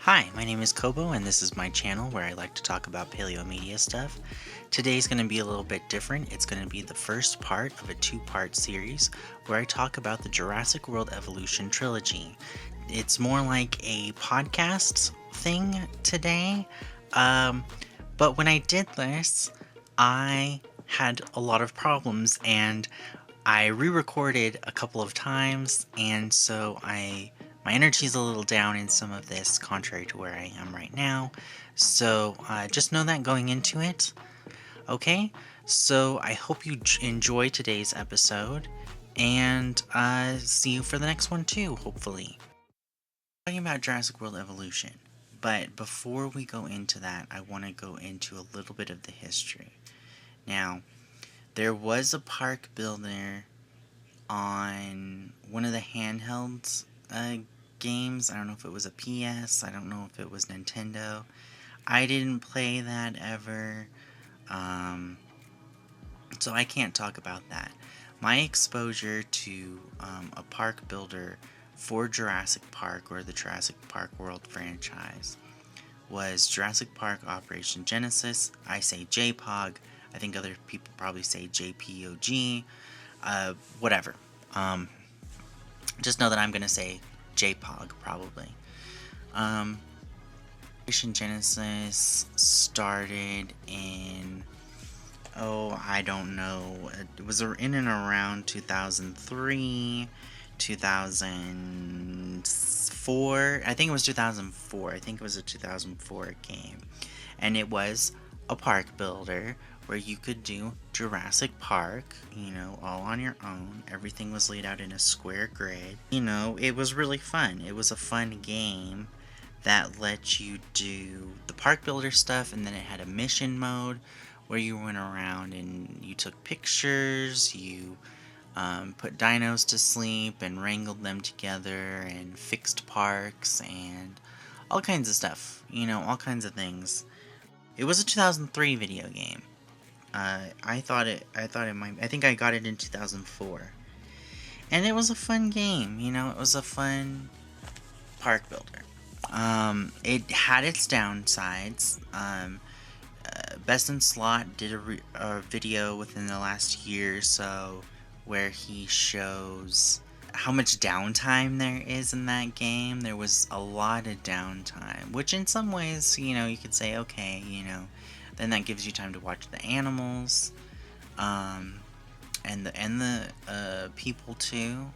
Hi, my name is Kobo, and this is my channel where I like to talk about paleo media stuff. Today's going to be a little bit different. It's going to be the first part of a two-part series where I talk about the Jurassic World Evolution trilogy. It's more like a podcast thing today, but when I did this, I had a lot of problems and I re-recorded a couple of times, and so my energy's a little down in some of this, contrary to where I am right now. So just know that going into it. Okay, so I hope you enjoy today's episode, and see you for the next one too, hopefully. Talking about Jurassic World Evolution, but before we go into that, I want to go into a little bit of the history. Now, there was a park builder on one of the handhelds games. I don't know if it was a PS, I don't know if it was Nintendo. I didn't play that ever, so I can't talk about that. My exposure to a park builder for Jurassic Park or the Jurassic Park World franchise was Jurassic Park Operation Genesis. I say JPOG. I think other people probably say JPOG. Whatever. Just know that I'm going to say JPOG, probably. Operation Genesis started in, I don't know. It was in and around 2003, 2004. I think it was 2004. I think it was a 2004 game. And it was a park builder where you could do Jurassic Park, all on your own. Everything was laid out in a square grid. It was really fun. It was a fun game that let you do the park builder stuff, and then it had a mission mode where you went around and you took pictures, you put dinos to sleep and wrangled them together and fixed parks and all kinds of stuff, all kinds of things. It was a 2003 video game. I think I got it in 2004. And it was a fun game, it was a fun park builder. It had its downsides. Best in Slot did a video within the last year or so where he shows how much downtime there is in that game. There was a lot of downtime, which in some ways, you could say, okay, then that gives you time to watch the animals, and the people too,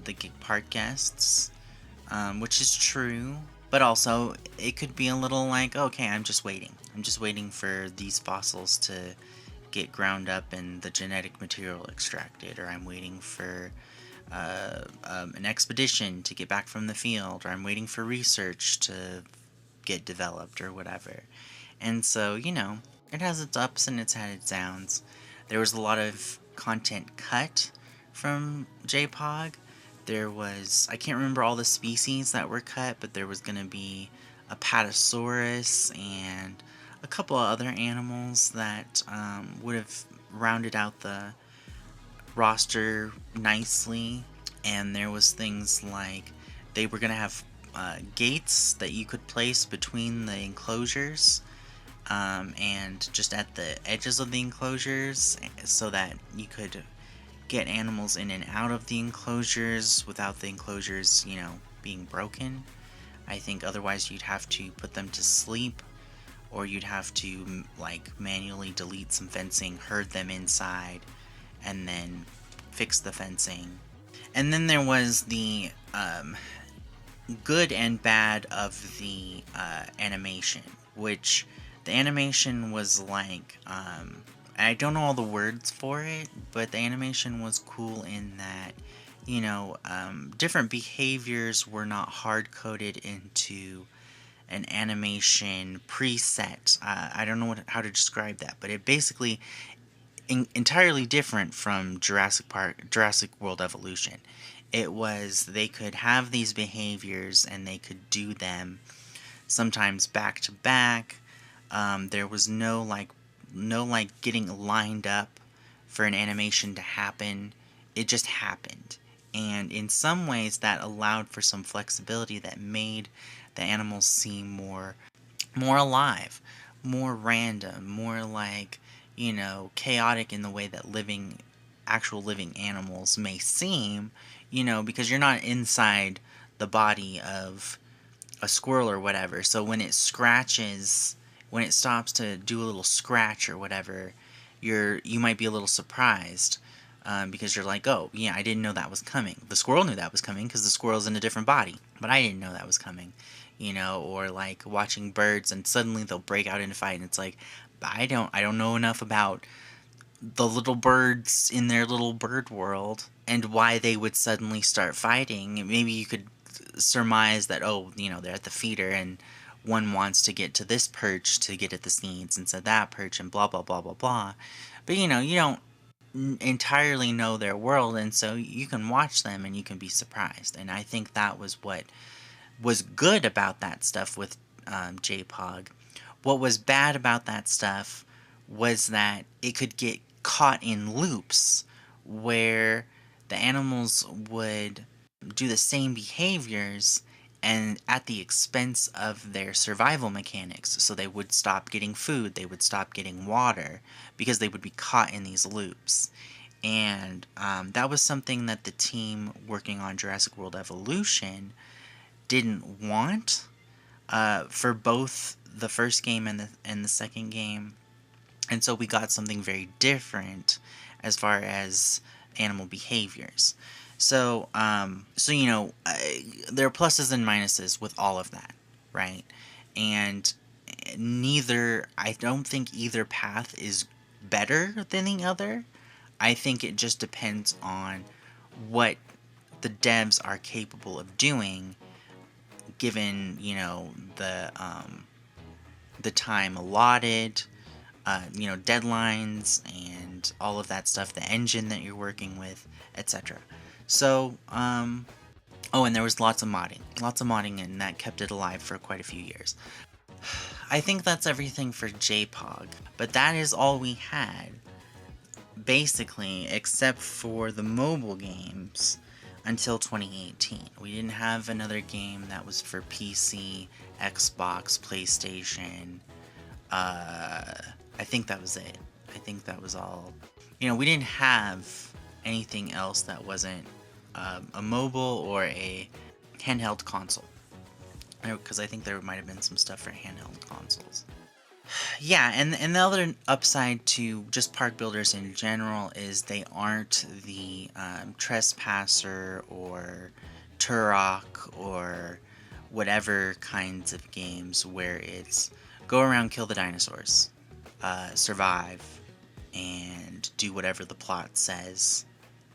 the park guests, which is true. But also, it could be a little like, okay, I'm just waiting. I'm just waiting for these fossils to get ground up and the genetic material extracted, or I'm waiting for an expedition to get back from the field, or I'm waiting for research to get developed, or whatever. And so, it has its ups and it's had its downs. There was a lot of content cut from JPOG. There was, I can't remember all the species that were cut, but there was going to be a Patasaurus and a couple of other animals that would have rounded out the roster nicely. And there was things like they were going to have gates that you could place between the enclosures, and just at the edges of the enclosures, so that you could get animals in and out of the enclosures without the enclosures, being broken. I think otherwise you'd have to put them to sleep, or you'd have to manually delete some fencing, herd them inside, and then fix the fencing. And then there was the good and bad of the animation, which the animation was I don't know all the words for it, but the animation was cool in that, different behaviors were not hard-coded into an animation preset. I don't know how to describe that, but it basically entirely different from Jurassic World Evolution. It was, they could have these behaviors and they could do them sometimes back to back. There was no getting lined up for an animation to happen. It just happened. And in some ways that allowed for some flexibility that made the animals seem more alive, more random, more like, chaotic in the way that actual living animals may seem, because you're not inside the body of a squirrel or whatever. So when it stops to do a little scratch or whatever, you might be a little surprised, because you're like, oh yeah, I didn't know that was coming. The squirrel knew that was coming because the squirrel's in a different body, but I didn't know that was coming. Or like watching birds and suddenly they'll break out in a fight, and it's like, I don't know enough about the little birds in their little bird world and why they would suddenly start fighting. Maybe you could surmise that, oh, they're at the feeder and one wants to get to this perch to get at the seeds instead of that perch, and blah blah blah blah blah. But you don't entirely know their world, and so you can watch them and you can be surprised. And I think that was what was good about that stuff with JPOG. What was bad about that stuff was that it could get caught in loops where the animals would do the same behaviors and at the expense of their survival mechanics. So they would stop getting food, they would stop getting water, because they would be caught in these loops. And that was something that the team working on Jurassic World Evolution didn't want for both the first game and the second game. And so we got something very different as far as animal behaviors. So, there are pluses and minuses with all of that, right? And I don't think either path is better than the other. I think it just depends on what the devs are capable of doing, given, the time allotted, deadlines and all of that stuff, the engine that you're working with, etc. So, and there was lots of modding, and that kept it alive for quite a few years. I think that's everything for JPOG, but that is all we had, basically, except for the mobile games until 2018. We didn't have another game that was for PC, Xbox, PlayStation. I think that was it. I think that was all. We didn't have anything else that wasn't a mobile or a handheld console. Because I think there might have been some stuff for handheld consoles. Yeah, and the other upside to just park builders in general is they aren't the Trespasser or Turok or whatever kinds of games where it's go around, kill the dinosaurs, survive, and do whatever the plot says,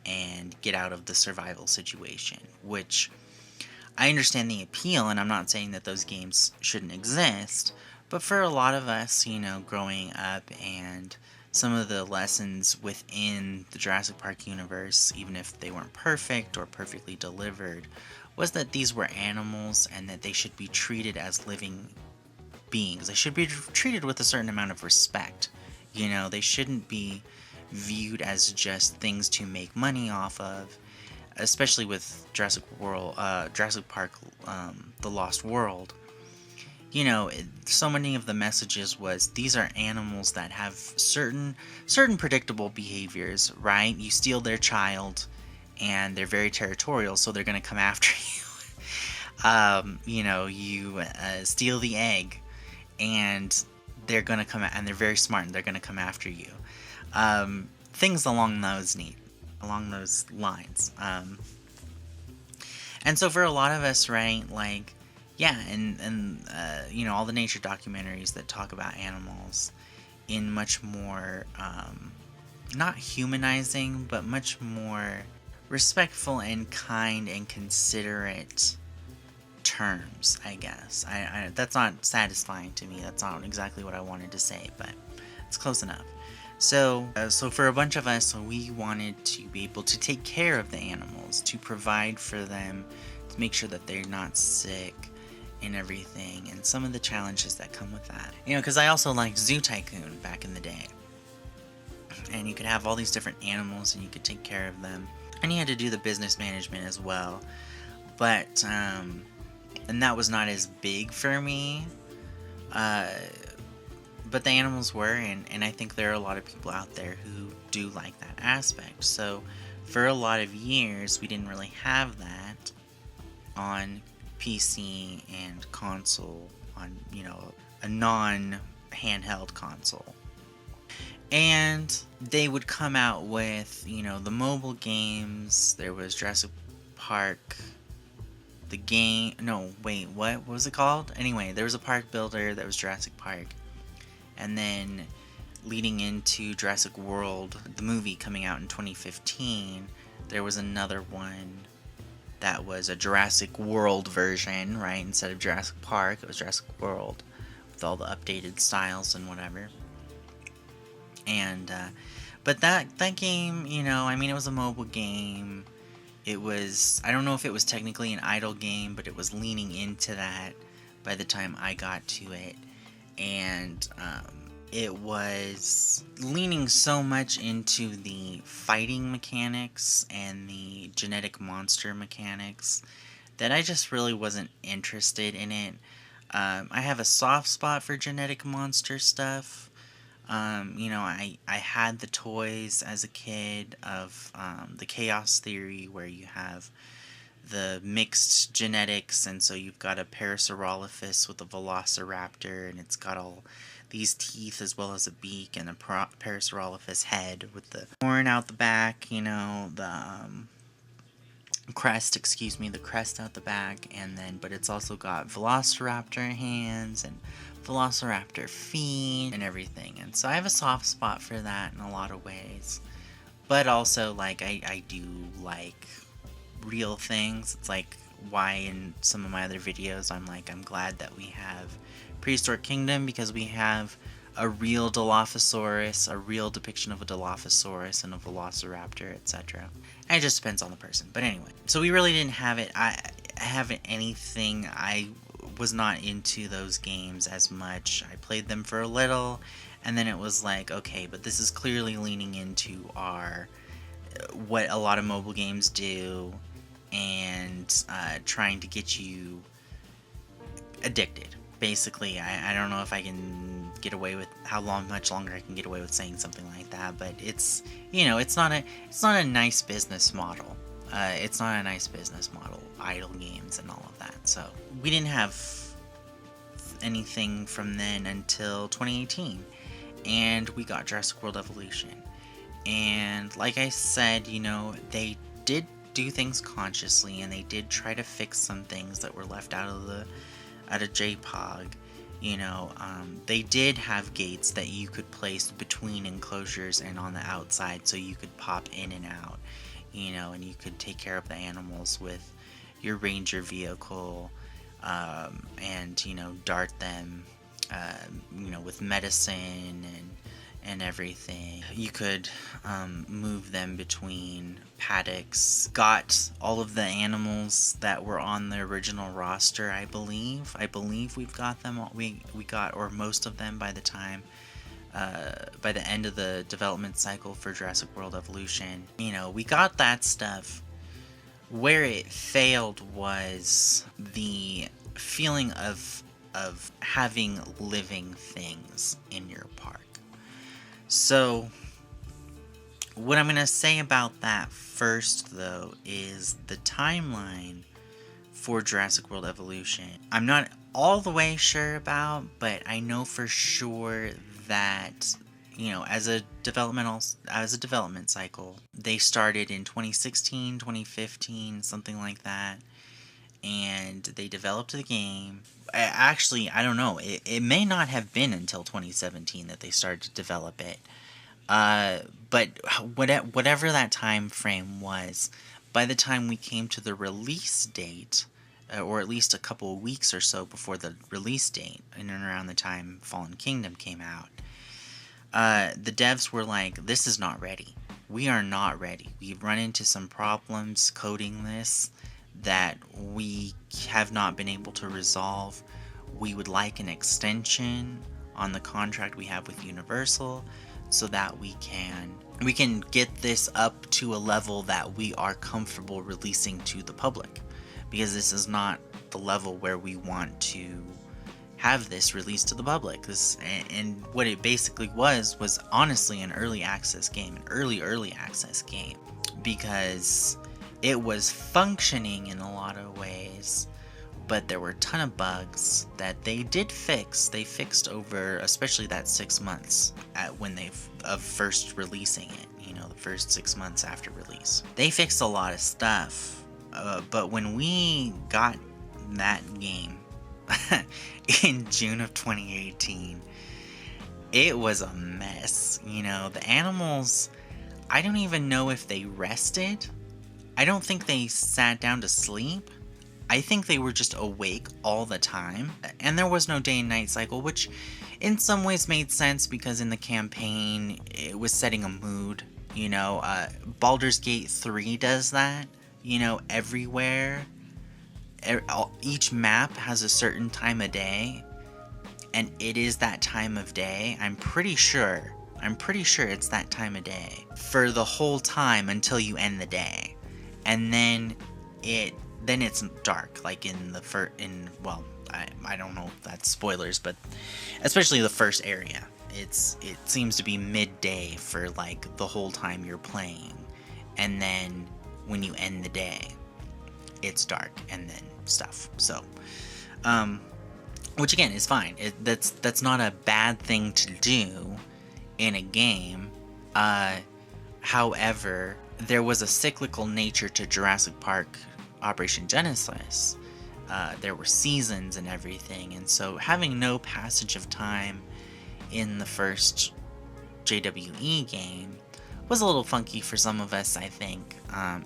and get out of the survival situation, which I understand the appeal, and I'm not saying that those games shouldn't exist, but for a lot of us, growing up, and some of the lessons within the Jurassic Park universe, even if they weren't perfect or perfectly delivered, was that these were animals and that they should be treated as living beings. They should be treated with a certain amount of respect. They shouldn't be viewed as just things to make money off of, especially with Jurassic Park, The Lost World. So many of the messages was these are animals that have certain predictable behaviors, right? You steal their child, and they're very territorial, so they're going to come after you. You steal the egg, and they're going to come and they're very smart, and they're going to come after you. Things along those lines. And so for a lot of us, right, like, yeah, and all the nature documentaries that talk about animals in much more, not humanizing, but much more respectful and kind and considerate terms, I guess. I that's not satisfying to me. That's not exactly what I wanted to say, but it's close enough. So for a bunch of us, we wanted to be able to take care of the animals, to provide for them, to make sure that they're not sick and everything, and some of the challenges that come with that. Because I also liked Zoo Tycoon back in the day. And you could have all these different animals, and you could take care of them. And you had to do the business management as well. But and that was not as big for me. But the animals were, and I think there are a lot of people out there who do like that aspect. So for a lot of years, we didn't really have that on PC and console, on, you know, a non-handheld console. And they would come out with, you know, the mobile games. There was Jurassic Park, the game. No, wait, what was it called? Anyway, there was a park builder that was Jurassic Park. And then leading into Jurassic World, the movie coming out in 2015, there was another one that was a Jurassic World version, right? Instead of Jurassic Park, it was Jurassic World with all the updated styles and whatever. And but that game, you know, I mean, it was a mobile game. It was, I don't know if it was technically an idle game, but it was leaning into that by the time I got to it. And it was leaning so much into the fighting mechanics and the genetic monster mechanics that I just really wasn't interested in it. I have a soft spot for genetic monster stuff. You know, I had the toys as a kid of the Chaos Theory, where you have the mixed genetics, and so you've got a Parasaurolophus with a Velociraptor, and it's got all these teeth as well as a beak, and a Parasaurolophus head with the horn out the back, you know, the crest out the back, and then, but it's also got Velociraptor hands and Velociraptor feet and everything, and so I have a soft spot for that in a lot of ways. But also, like, I do like real things. It's like why in some of my other videos I'm glad that we have Prehistoric Kingdom, because we have a real Dilophosaurus, a real depiction of a Dilophosaurus and a Velociraptor, etc. And it just depends on the person. But anyway, so we really didn't have it. I haven't anything. I was not into those games as much. I played them for a little, and then it was like, okay, but this is clearly leaning into our what a lot of mobile games do, and trying to get you addicted. Basically, I don't know if I can get away with much longer I can get away with saying something like that, but it's, you know, it's not a nice business model. It's not a nice business model, idle games and all of that. So we didn't have anything from then until 2018, and we got Jurassic World Evolution. And like I said, you know, they did do things consciously, and they did try to fix some things that were left out of JPOG. You know, they did have gates that you could place between enclosures and on the outside, so you could pop in and out, you know, and you could take care of the animals with your ranger vehicle, and, you know, dart them, you know, with medicine and everything. You could move them between paddocks. Got all of the animals that were on the original roster, I believe. We've got them all. We got, or most of them, by the time, by the end of the development cycle for Jurassic World Evolution. You know, we got that stuff. Where it failed was the feeling of having living things in your park. So, what I'm going to say about that first, though, is the timeline for Jurassic World Evolution. I'm not all the way sure about, but I know for sure that, you know, as a development cycle, they started in 2016, 2015, something like that, and they developed the game. Actually, I don't know. It may not have been until 2017 that they started to develop it. But whatever that time frame was, by the time we came to the release date, or at least a couple of weeks or so before the release date, in and around the time Fallen Kingdom came out, the devs were like, this is not ready. We are not ready. We've run into some problems coding this that we have not been able to resolve. We would like an extension on the contract we have with Universal so that we can get this up to a level that we are comfortable releasing to the public, because this is not the level where we want to have this released to the public. And what it basically was honestly an early access game, an early access game, because it was functioning in a lot of ways, but there were a ton of bugs that they did fix. They fixed over, especially that 6 months of first releasing it, the first 6 months after release. They fixed a lot of stuff, but when we got that game in June of 2018, it was a mess. The animals, I don't even know if they rested. I don't think they sat down to sleep. I think they were just awake all the time. And there was no day and night cycle, which in some ways made sense because in the campaign, it was setting a mood. Baldur's Gate 3 does that, everywhere. Each map has a certain time of day, and it is that time of day. I'm pretty sure it's that time of day for the whole time until you end the day, and then it's dark. Like I don't know if that's spoilers, but especially the first area, it seems to be midday for like the whole time you're playing, and then when you end the day, it's dark and then stuff. So, which again is fine. That's not a bad thing to do in a game. However, there was a cyclical nature to Jurassic Park Operation Genesis. There were seasons and everything, and so having no passage of time in the first JWE game was a little funky for some of us, I think.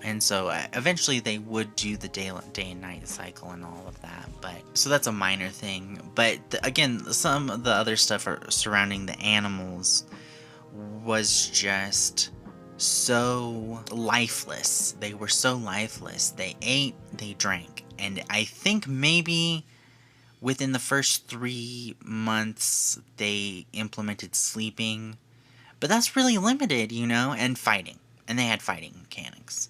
And so eventually they would do the day and night cycle and all of that. So that's a minor thing. But again, some of the other stuff surrounding the animals was just so lifeless. They were so lifeless. They ate, they drank. And I think maybe within the first 3 months they implemented sleeping. But that's really limited, and fighting. And they had fighting mechanics,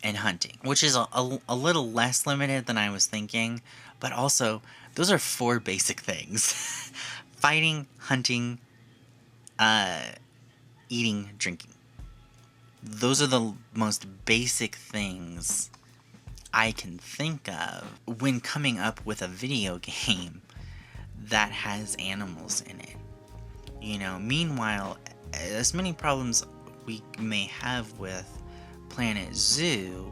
and hunting, which is a little less limited than I was thinking. But also, those are 4 basic things. Fighting, hunting, eating, drinking. Those are the most basic things I can think of when coming up with a video game that has animals in it. Meanwhile, as many problems we may have with Planet Zoo,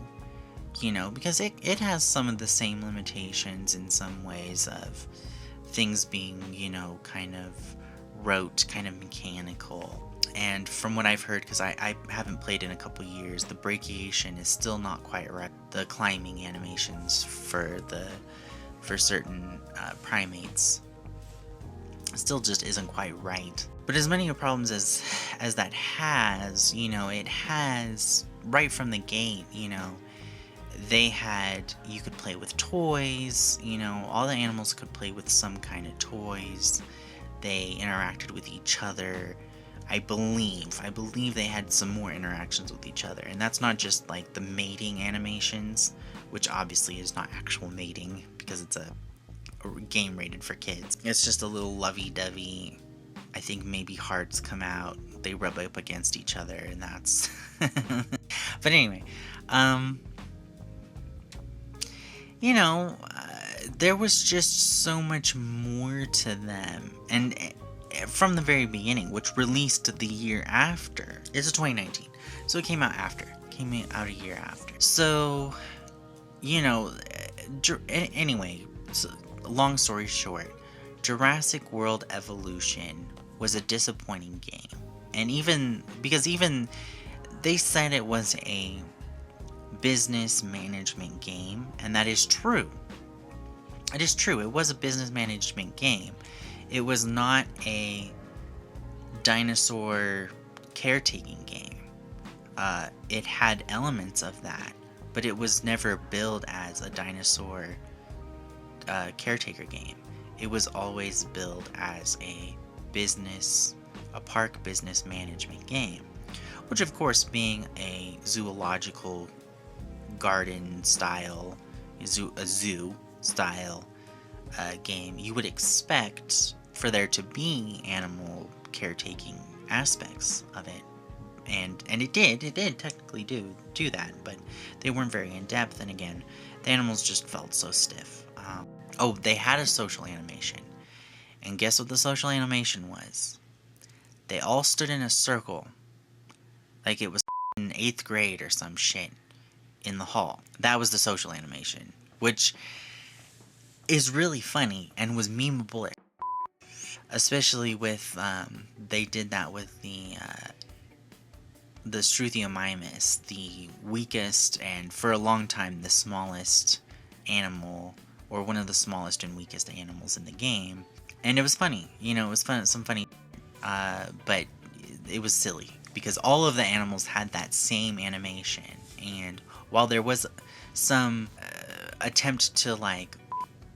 because it has some of the same limitations in some ways of things being, kind of rote, kind of mechanical. And from what I've heard, because I haven't played in a couple years, the brachiation is still not quite right. The climbing animations for certain primates still just isn't quite right. But as many problems as that has, it has right from the gate, you could play with toys, all the animals could play with some kind of toys. They interacted with each other. I believe they had some more interactions with each other. And that's not just like the mating animations, which obviously is not actual mating because it's a game rated for kids. It's just a little lovey-dovey. I think maybe hearts come out, they rub up against each other, and that's... But anyway, there was just so much more to them. And from the very beginning, which released the year after. It's a 2019, so it came out a year after. So, anyway, so long story short, Jurassic World Evolution was a disappointing game. And even they said it was a business management game, and that is true. It is true, it was a business management game. It was not a dinosaur caretaking game. It had elements of that, but it was never billed as a dinosaur caretaker game. It was always billed as a park business management game, which of course being a zoological garden style a zoo style game, you would expect for there to be animal caretaking aspects of it. And it did technically do that, but they weren't very in depth, and again, the animals just felt so stiff. Oh, they had a social animation, and guess what the social animation was? They all stood in a circle, like it was in 8th grade or some shit, in the hall. That was the social animation, which is really funny and was memeable, especially with they did that with the Struthiomimus, the weakest and for a long time the smallest animal, or one of the smallest and weakest animals in the game. And it was funny, it was fun, some funny, but it was silly because all of the animals had that same animation. And while there was some attempt to like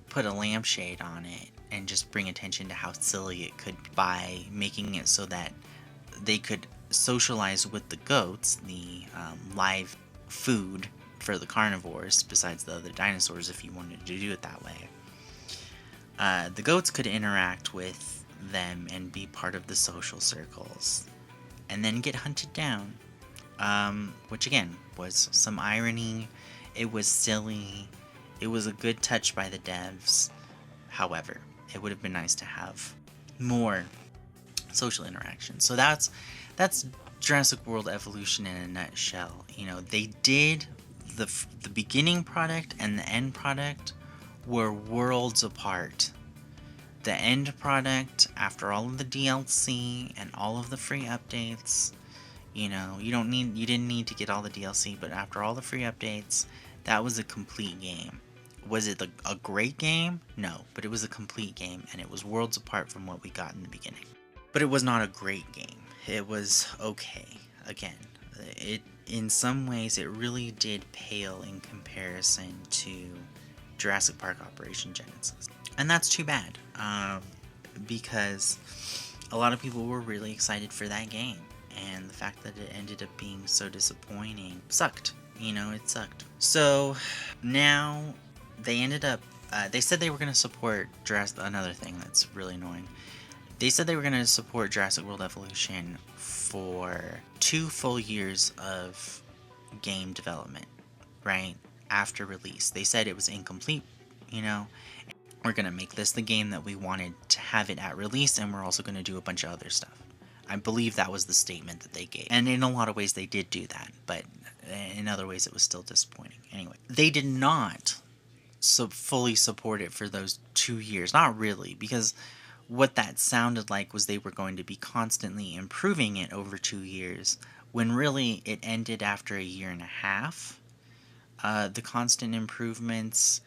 put a lampshade on it and just bring attention to how silly it could be by making it so that they could socialize with the goats, the live food for the carnivores, besides the other dinosaurs if you wanted to do it that way. The goats could interact with them and be part of the social circles, and then get hunted down, which again was some irony. It was silly. It was a good touch by the devs. However, it would have been nice to have more social interaction. So that's Jurassic World Evolution in a nutshell. They did the beginning product and the end product were worlds apart. The end product, after all of the DLC and all of the free updates, you didn't need to get all the DLC, but after all the free updates, that was a complete game. Was it a great game? No, but it was a complete game, and it was worlds apart from what we got in the beginning. But it was not a great game. It was okay. Again, in some ways it really did pale in comparison to Jurassic Park Operation Genesis. And that's too bad, because a lot of people were really excited for that game, and the fact that it ended up being so disappointing sucked. It sucked. So now they ended up, they said they were going to support another thing that's really annoying. They said they were going to support Jurassic World Evolution for 2 full years of game development, right? After release. They said it was incomplete, We're going to make this the game that we wanted to have it at release, and we're also going to do a bunch of other stuff. I believe that was the statement that they gave. And in a lot of ways they did do that, but in other ways it was still disappointing. Anyway, they did not fully support it for those 2 years. Not really, because what that sounded like was they were going to be constantly improving it over 2 years, when really it ended after a year and a half. The constant improvements,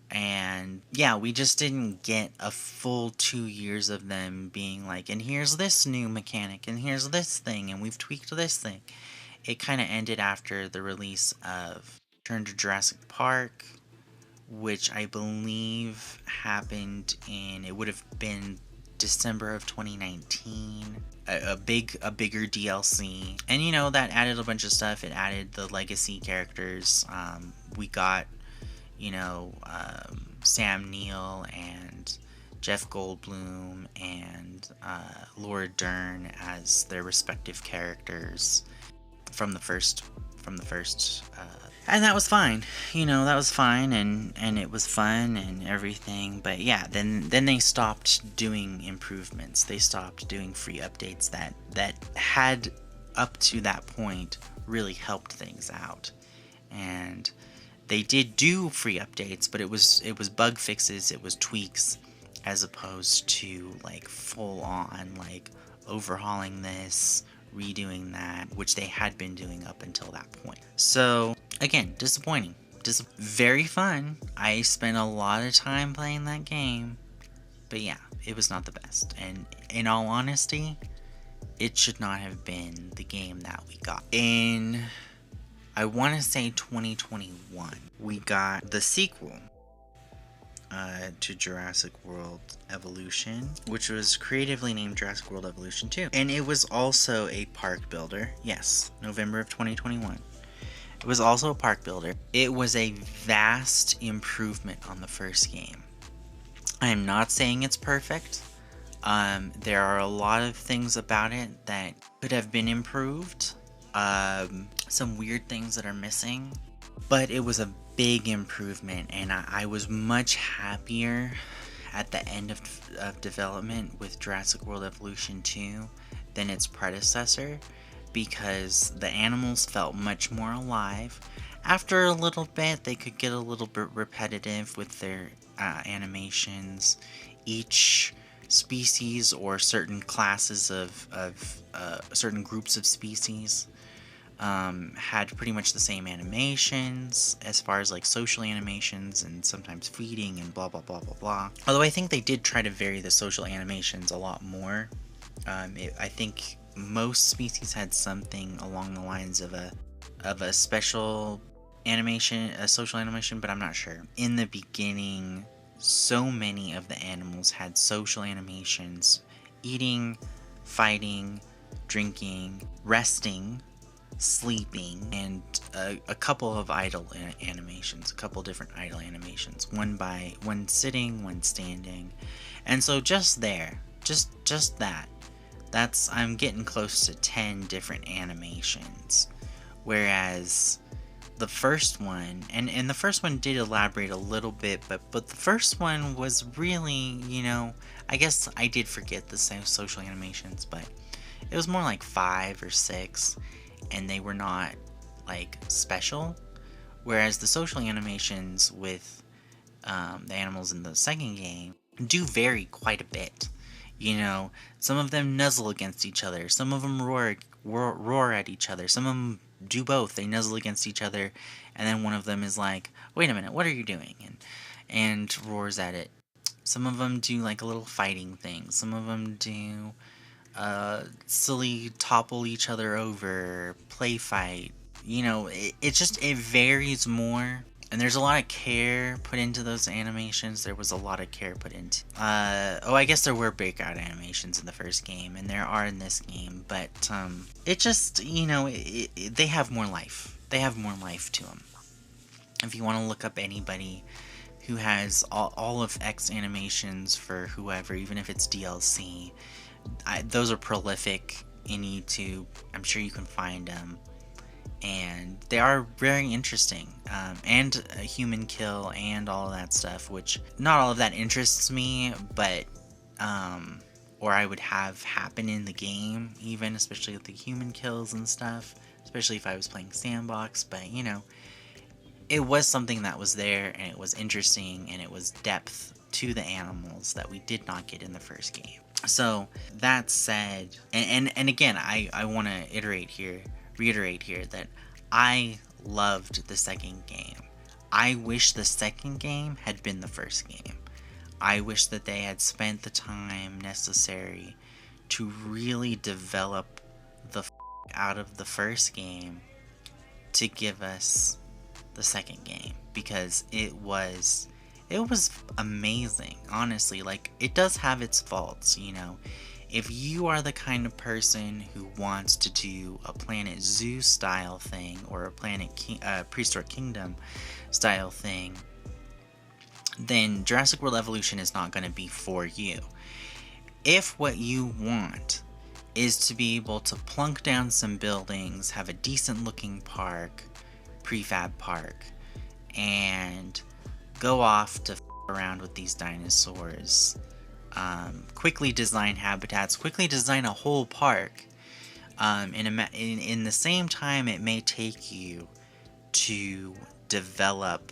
and yeah, we just didn't get a full 2 years of them being like, and here's this new mechanic, and here's this thing, and we've tweaked this thing. It kind of ended after the release of Return to Jurassic Park, which I believe happened it would have been December of 2019. A bigger DLC, and that added a bunch of stuff. It added the legacy characters. We got Sam Neill and Jeff Goldblum and Laura Dern as their respective characters from the first and that was fine. That was fine, and it was fun and everything. But yeah, then they stopped doing improvements. They stopped doing free updates that had up to that point really helped things out. And they did do free updates, but it was bug fixes, it was tweaks, as opposed to like full on like overhauling this, redoing that, which they had been doing up until that point. So again, disappointing. Very fun. I spent a lot of time playing that game, but yeah, it was not the best. And in all honesty, it should not have been the game that we got. I want to say 2021, we got the sequel to Jurassic World Evolution, which was creatively named Jurassic World Evolution 2. And it was also a park builder. Yes, November of 2021. It was also a park builder. It was a vast improvement on the first game. I am not saying it's perfect. There are a lot of things about it that could have been improved. Some weird things that are missing. But it was a big improvement, and I was much happier at the end of development with Jurassic World Evolution 2 than its predecessor, because the animals felt much more alive. After a little bit, they could get a little bit repetitive with their animations. Each species or certain classes of certain groups of species had pretty much the same animations as far as like social animations and sometimes feeding and blah blah blah blah blah. Although I think they did try to vary the social animations a lot more. I think most species had something along the lines of a special animation, a social animation, but I'm not sure. In the beginning, so many of the animals had social animations: eating, fighting, drinking, resting, sleeping, and a couple of idle animations, a couple different idle animations, one sitting, one standing. And so just there, just that's I'm getting close to 10 different animations. Whereas the first one, and the first one did elaborate a little bit, but the first one was really, I guess I did forget the same social animations, but it was more like 5 or 6, and they were not like special. Whereas the social animations with the animals in the second game do vary quite a bit. Some of them nuzzle against each other, some of them roar at each other, some of them do both. They nuzzle against each other, and then one of them is like, "Wait a minute, what are you doing?" and roars at it. Some of them do like a little fighting thing. Some of them do silly topple each other over, play fight. It varies more. And there's a lot of care put into those animations. There was a lot of care put into... I guess there were breakout animations in the first game, and there are in this game, but it just, they have more life. They have more life to them. If you want to look up anybody who has all of X animations for whoever, even if it's DLC, those are prolific in YouTube. I'm sure you can find them. And they are very interesting, and a human kill and all of that stuff, which not all of that interests me, but or I would have happen in the game, even, especially with the human kills and stuff, especially if I was playing sandbox. But it was something that was there, and it was interesting, and it was depth to the animals that we did not get in the first game. So that said, and again, I want to reiterate here that I loved the second game. I wish the second game had been the first game. I wish that they had spent the time necessary to really develop the out of the first game to give us the second game, because it was amazing, honestly. Like, it does have its faults, If you are the kind of person who wants to do a Planet Zoo style thing, or a Prehistoric Kingdom style thing, then Jurassic World Evolution is not going to be for you. If what you want is to be able to plunk down some buildings, have a decent looking park, prefab park, and go off to around with these dinosaurs, quickly design habitats, quickly design a whole park, in the same time it may take you to develop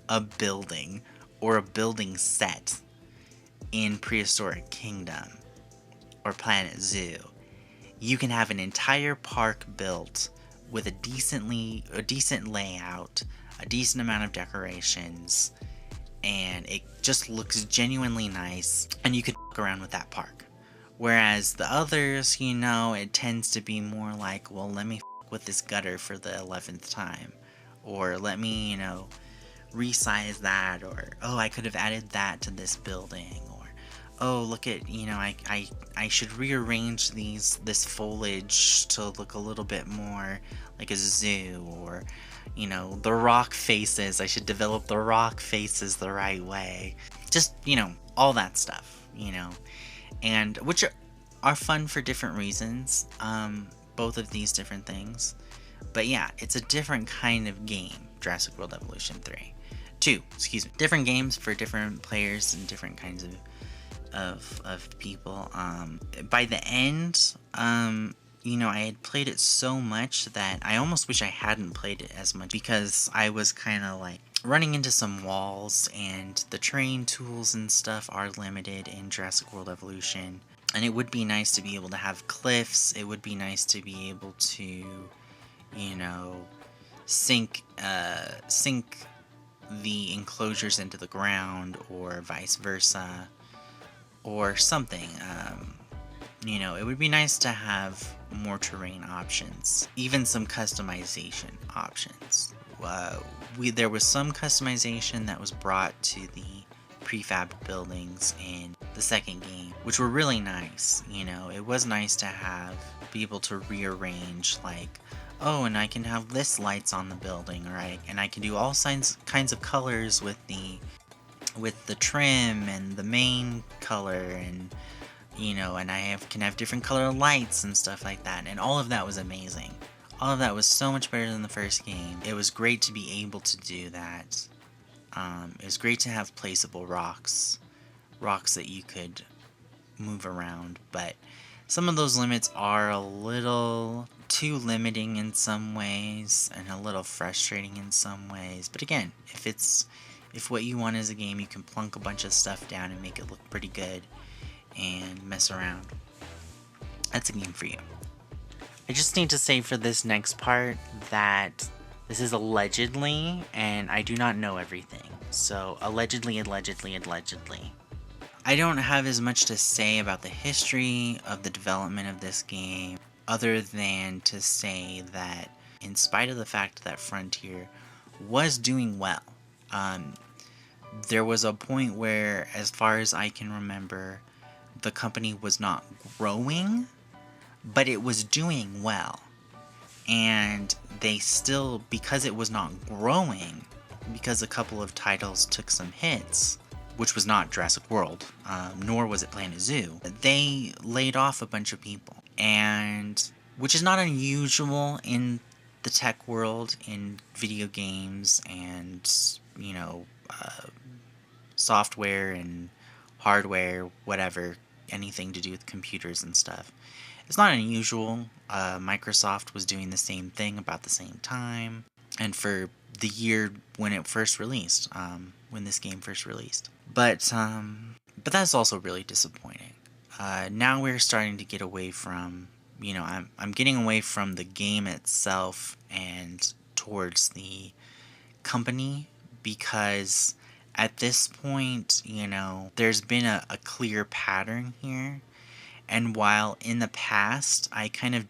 a building or a building set in Prehistoric Kingdom or Planet Zoo, you can have an entire park built with a decent layout, a decent amount of decorations, and it just looks genuinely nice, and you could walk around with that park. Whereas the others, it tends to be more like, well, let me f with this gutter for the 11th time, or let me, resize that, or, oh, I could have added that to this building, or, oh, look at, I should rearrange this foliage to look a little bit more like a zoo, or, the rock faces, I should develop the rock faces the right way. Just, all that stuff, and which are fun for different reasons, both of these different things. But yeah, it's a different kind of game, Jurassic World Evolution 3. 2, excuse me. Different games for different players and different kinds of people. By the end, I had played it so much that I almost wish I hadn't played it as much, because I was kind of like running into some walls, and the terrain tools and stuff are limited in Jurassic World Evolution. And it would be nice to be able to have cliffs. It would be nice to be able to, sink the enclosures into the ground, or vice versa, or something. It would be nice to have more terrain options, even some customization options. There was some customization that was brought to the prefab buildings in the second game, which were really nice. It was nice to be able to rearrange, like, oh, and I can have this lights on the building, right? And I can do all kinds of colors with the trim and the main color, and and I can have different color lights and stuff like that. And all of that was amazing. All of that was so much better than the first game. It was great to be able to do that. It was great to have placeable rocks that you could move around, but some of those limits are a little too limiting in some ways, and a little frustrating in some ways. But again, if what you want is a game, you can plunk a bunch of stuff down and make it look pretty good and mess around, that's a game for you. I just need to say for this next part that this is allegedly, and I do not know everything. So allegedly. I don't have as much to say about the history of the development of this game, other than to say that in spite of the fact that Frontier was doing well, there was a point where, as far as I can remember, the company was not growing, but it was doing well. And they still, because it was not growing, because a couple of titles took some hits, which was not Jurassic World, nor was it Planet Zoo, they laid off a bunch of people. And, which is not unusual in the tech world, in video games, and, software and hardware, whatever, anything to do with computers and stuff. It's not unusual. Microsoft was doing the same thing about the same time, and for the year when it first released, when this game first released. But that's also really disappointing. Now we're starting to get away from, I'm getting away from the game itself and towards the company, because at this point, there's been a clear pattern here. And while in the past I kind of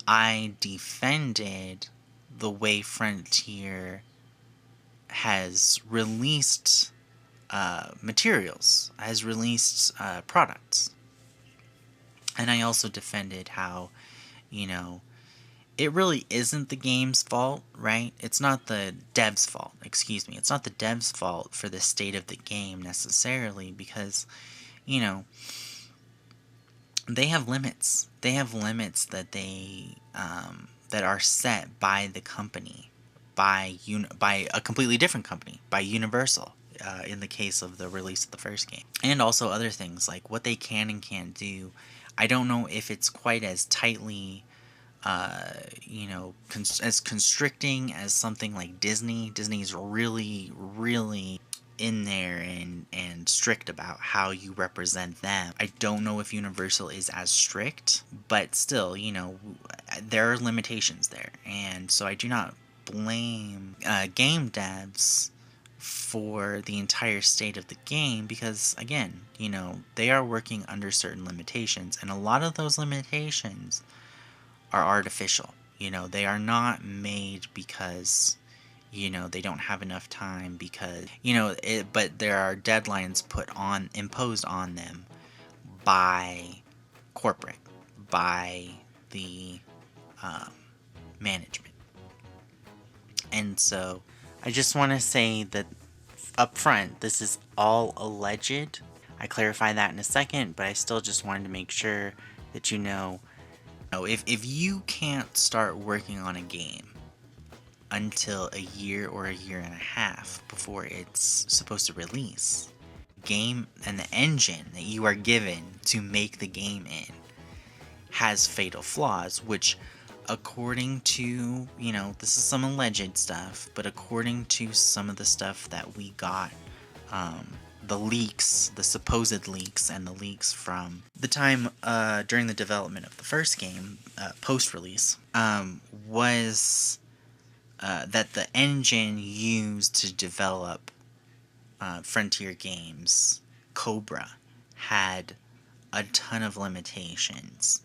I defended the way Frontier has released materials, has released products. And I also defended how, it really isn't the game's fault, right? It's not the dev's fault, It's not the dev's fault for the state of the game necessarily, because, they have limits. They have limits that that are set by the company, by a completely different company, by Universal, in the case of the release of the first game. And also other things, like what they can and can't do. I don't know if it's quite as tightly, as constricting as something like Disney. Disney's really, really in there and strict about how you represent them. I don't know if Universal is as strict, but still, there are limitations there. And so I do not blame game devs for the entire state of the game, because again, they are working under certain limitations, and a lot of those limitations are artificial. They are not made because they don't have enough time because, but there are deadlines imposed on them by corporate, by the management. And so I just want to say that up front, this is all alleged. I clarify that in a second, but I still just wanted to make sure that if you can't start working on a game until a year or a year and a half before it's supposed to release, game and the engine that you are given to make the game in has fatal flaws, which according to, this is some alleged stuff, but according to some of the stuff that we got, the leaks, the supposed leaks, and the leaks from the time during the development of the first game, post-release, was that the engine used to develop Frontier Games, Cobra, had a ton of limitations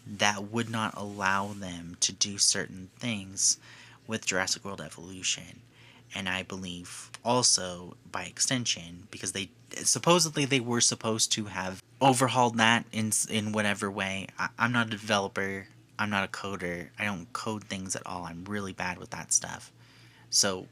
that would not allow them to do certain things with Jurassic World Evolution. And I believe also, by extension, because they were supposed to have overhauled that in whatever way. I'm not a developer. I'm not a coder. I don't code things at all. I'm really bad with that stuff. So,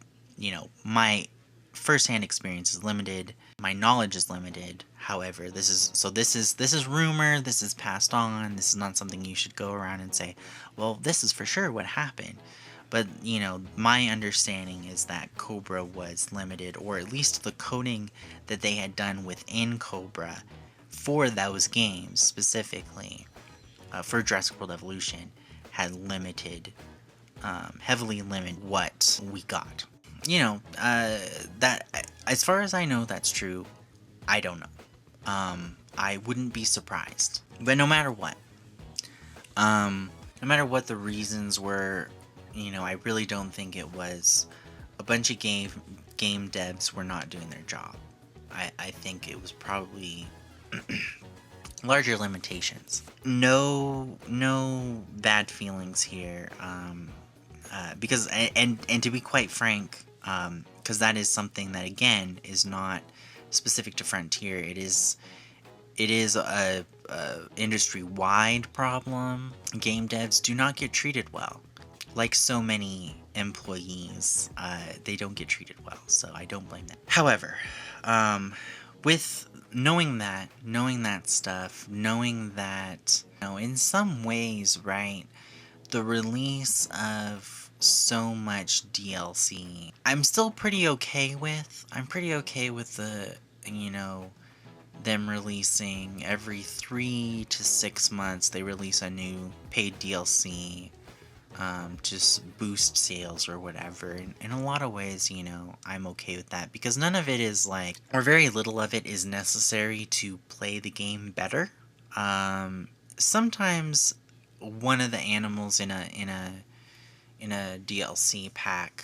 my first-hand experience is limited. My knowledge is limited. However, this is rumor. This is passed on. This is not something you should go around and say, well, this is for sure what happened. But, my understanding is that Cobra was limited, or at least the coding that they had done within Cobra for those games specifically, for Jurassic World Evolution, had heavily limited what we got. That, as far as I know, that's true. I don't know. I wouldn't be surprised. But no matter what the reasons were, I really don't think it was a bunch of game devs were not doing their job. I think it was probably larger limitations. No bad feelings here. Because to be quite frank, because that is something that again is not specific to Frontier. It is a industry-wide problem. Game devs do not get treated well. Like so many employees, they don't get treated well, so I don't blame them. However, with knowing that stuff, knowing that, in some ways, right, the release of so much DLC, I'm still pretty okay with. I'm pretty okay with the, them releasing every 3 to 6 months, they release a new paid DLC, just boost sales or whatever. And in a lot of ways, I'm okay with that, because none of it is or very little of it is necessary to play the game better. Sometimes one of the animals in a DLC pack,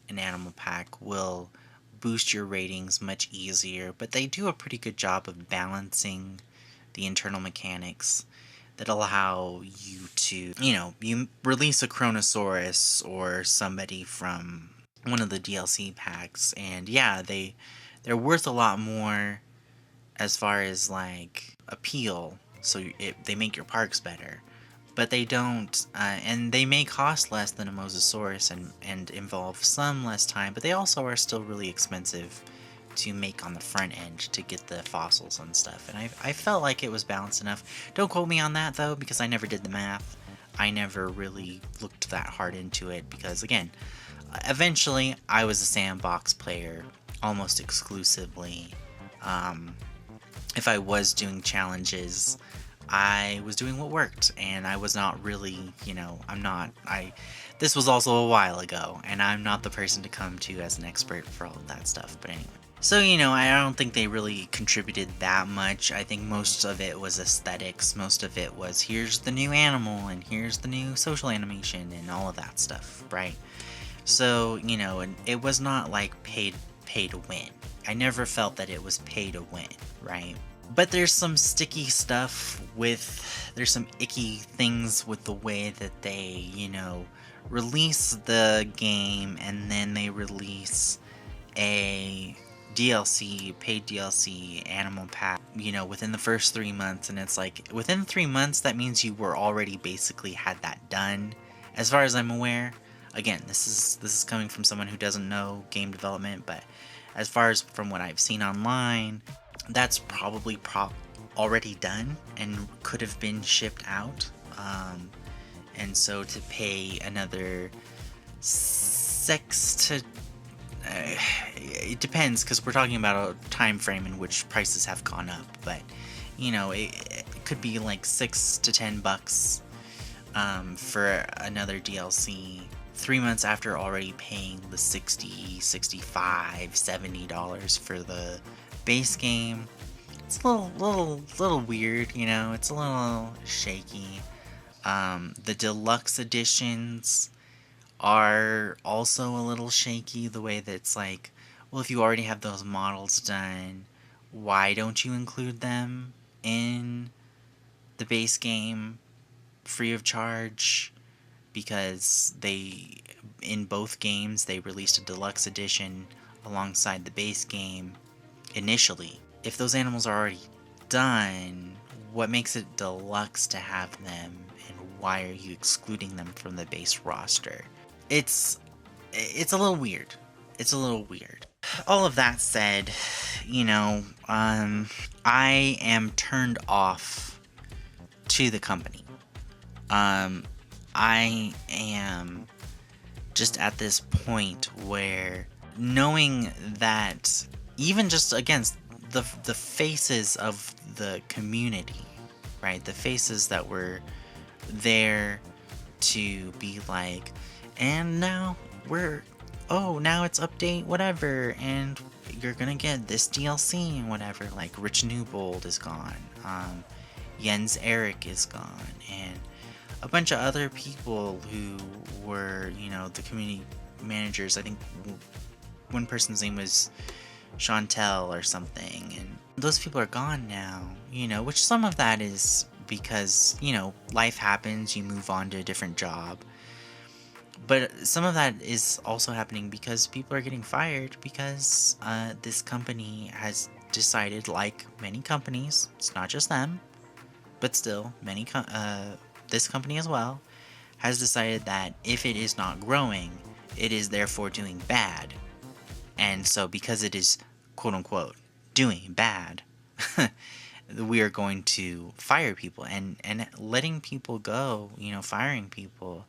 an animal pack, will boost your ratings much easier, but they do a pretty good job of balancing the internal mechanics that allow you to, you release a Chronosaurus or somebody from one of the DLC packs, and yeah, they're worth a lot more as far as appeal, so they make your parks better. But they don't, and they may cost less than a Mosasaurus and involve some less time, but they also are still really expensive to make on the front end to get the fossils and stuff. And I felt like it was balanced enough. Don't quote me on that, though, because I never did the math. I never really looked that hard into it, because, again, eventually I was a sandbox player almost exclusively. If I was doing challenges, I was doing what worked, and I was not really, this was also a while ago, and I'm not the person to come to as an expert for all of that stuff, but anyway. So, I don't think they really contributed that much. I think most of it was aesthetics. Most of it was, here's the new animal, and here's the new social animation, and all of that stuff, right? So, and it was not pay to win. I never felt that it was pay to win, right? But there's some sticky stuff there's some icky things with the way that they, release the game and then they release a DLC, paid DLC, animal pack, within the first 3 months. And it's like, within 3 months, that means you were already basically had that done. As far as I'm aware, again, this is coming from someone who doesn't know game development, but as far as from what I've seen online, that's probably already done and could have been shipped out. And so to pay another 6 to it depends, because we're talking about a time frame in which prices have gone up, but it could be like $6 to $10 for another DLC 3 months after already paying the $60, $65, $70 for the base game. It's a little weird, it's a little shaky. The deluxe editions are also a little shaky, the way that it's like, well, if you already have those models done, why don't you include them in the base game free of charge? Because in both games, they released a deluxe edition alongside the base game initially. If those animals are already done, what makes it deluxe to have them, and why are you excluding them from the base roster? It's a little weird. It's a little weird. All of that said, I am turned off to the company. I am just at this point where knowing that even just against the faces of the community, right? The faces that were there to be like, and now now it's update whatever, and you're gonna get this DLC and whatever. Like Rich Newbold is gone, Jens Eric is gone, and a bunch of other people who were, the community managers. I think one person's name was Chantel or something, and those people are gone now, which some of that is because, life happens, you move on to a different job. But some of that is also happening because people are getting fired because this company has decided, like many companies, it's not just them, but still, this company as well, has decided that if it is not growing, it is therefore doing bad. And so because it is, quote unquote, doing bad, we are going to fire people. And letting people go, firing people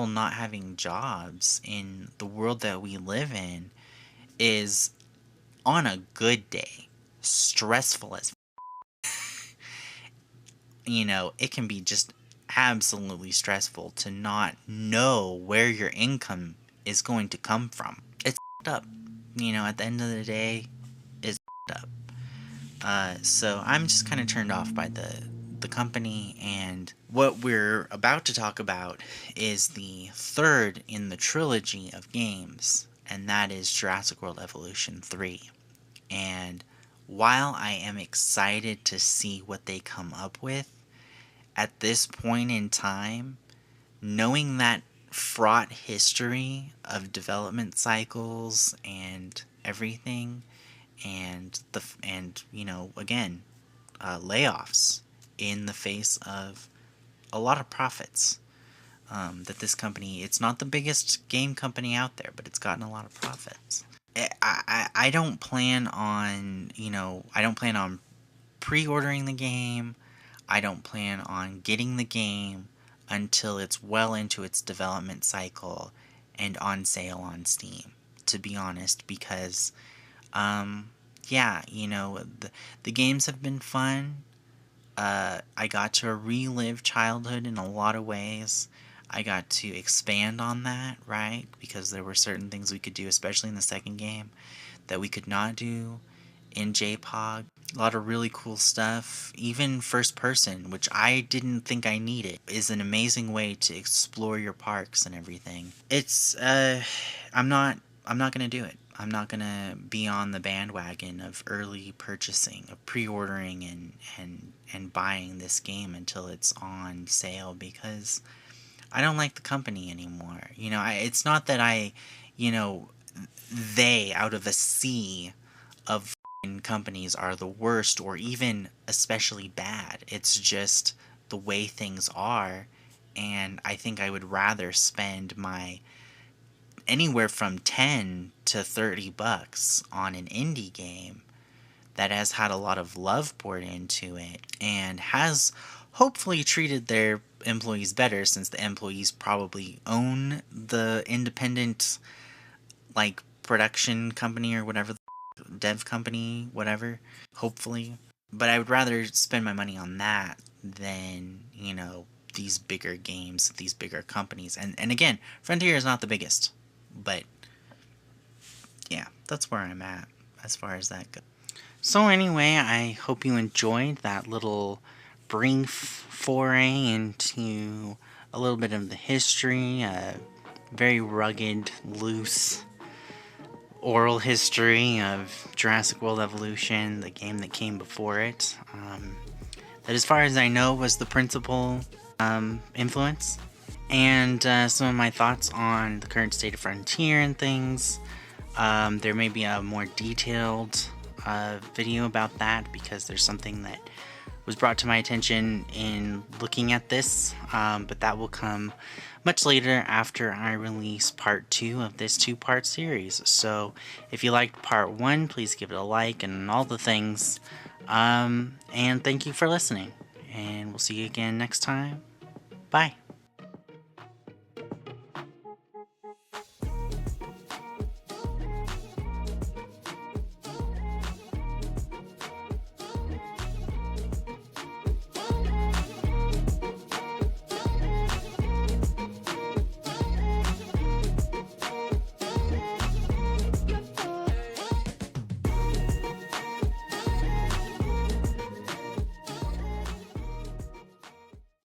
not having jobs in the world that we live in is, on a good day, stressful as it can be just absolutely stressful to not know where your income is going to come from. It's up. At the end of the day, it's up. So I'm just kind of turned off by the company, and what we're about to talk about is the third in the trilogy of games, and that is Jurassic World Evolution 3. And while I am excited to see what they come up with, at this point in time, knowing that fraught history of development cycles and everything, and again, layoffs in the face of a lot of profits, that this company, it's not the biggest game company out there, but it's gotten a lot of profits. I don't plan on pre-ordering the game. I don't plan on getting the game until it's well into its development cycle and on sale on Steam, to be honest, because the games have been fun. I got to relive childhood in a lot of ways. I got to expand on that, right? Because there were certain things we could do, especially in the second game, that we could not do in JPOG. A lot of really cool stuff. Even first person, which I didn't think I needed, is an amazing way to explore your parks and everything. It's I'm not gonna do it. I'm not gonna be on the bandwagon of early purchasing, of pre-ordering and buying this game until it's on sale, because I don't like the company anymore. It's not that you know, they out of a sea of companies are the worst or even especially bad. It's just the way things are, and I think I would rather spend my anywhere from 10 to 30 bucks on an indie game that has had a lot of love poured into it and has hopefully treated their employees better, since the employees probably own the independent like production company or whatever, dev company, whatever, hopefully. But I would rather spend my money on that than, these bigger games, these bigger companies. And again, Frontier is not the biggest, but yeah, that's where I'm at as far as that goes. So anyway, I hope you enjoyed that little brief foray into a little bit of the history, very rugged, loose oral history of Jurassic World Evolution, the game that came before it. That, as far as I know, was the principal influence. And some of my thoughts on the current state of Frontier and things. There may be a more detailed video about that, because there's something that was brought to my attention in looking at this, but that will come much later after I release part 2 of this 2-part series. So if you liked part 1, please give it a like and all the things, and thank you for listening, and we'll see you again next time. Bye.